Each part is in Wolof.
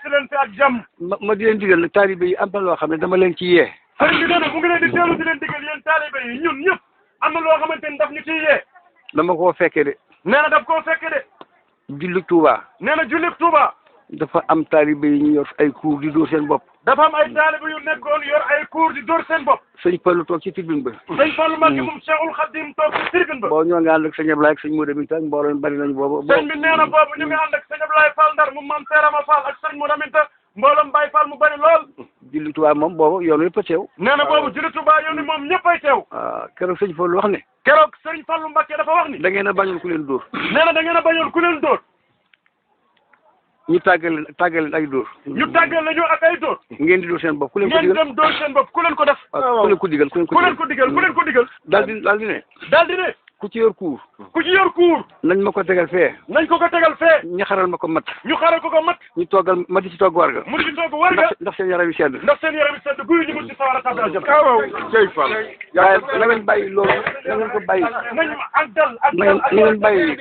si leen fi ak jàmm. ma di leen digal nag taalibe yi am na loo xam ne dama leen ci yee. sëriñ bi nee na mu ngi leen di teelu di leen digal yéen taalibe yi ñun ñëpp am na loo xamante ni daf ñu ciy yee. dama koo fekkee de. nee na daf koo fekke de. julli Tuuba. nee na julli Tuuba. dafa am taalibe yi ñu yor ay cours di dóor seen bopp. dafa am ay taalibe yu nekkoon yor ay cours di dóor seen bopp. sëñ Fallu toog ci tribune ba. sëñ Fallu Mbàkke moom Cheikhul Khadim toog ci tribune ba. boo ñoo nga ànd ak sëñ Ablaye ak sëñ Modou Aminta ak mbooloo bari nañu boobu. sëñ bi nee na boobu ñu ngi ànd ak sëñ Ablaye Fall Ndar mu maam Seerama Fall ak sëñ Modou Aminta mbooloom Baye Fall mu bari lool. julli Tuuba moom boobu yoon yëpp a teew. nee na boobu julli Tuuba yoon ni moom ñëpp ay teew. waaw keroog sëñ Fallu wax ne. keroog sëñ Fallu Mbàkke dafa wax ni. da ngeen a bañoon ku leen dóor. nee na da ngeen a bañoon ku leen dóor. ñu tàggal leen ay dóor. ñu tàggal la ñu ak ay dóor. ngeen di dóor seen bopp ku leen ko ngeen digal dem dóor seen bopp ku leen ko def. waaw ku leen ko digal ku leen ko digal. daal di ne. daal di ne. ku ci yor kuur. ku ci yor kuur. nañ ma ko tegal fee. nañ ko tegal fee. ñu xaral ma ko mat. ñu xaral ko mat. ñu toggal ma di ci togg warga. mu di ci togg warga. ndax seen yaram yi sedd. ndax seen yaram yi sedd guy ñu mun ci sawar a tàbbi àjjana. waaw jëy Fall. waaye na ngeen bàyyi loolu na ngeen ko bàyyi. nañu ak dal ak na ngeen bàyyi.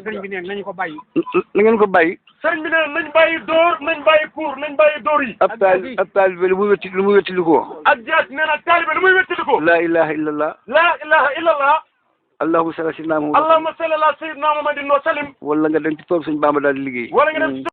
sëriñ bi neen nañu ko bàyyi. na ngeen ko bàyyi. sëriñ bi nee nañ bàyyi dóor nañ bàyyi kuur nañ bàyyi dóor yi. ab taalibe lu muy wetti li ko. ak jaas nee na taalibe lu muy wetti li ko. laa ilaha illallah. laa ilaha illallah. allahumma salli ala sayyidina Muhammad. allahumma salli ala sayyidina Muhammadin wa sallim. wala nga dem ci tool suñu Bamba daal di liggéey. wala nga dem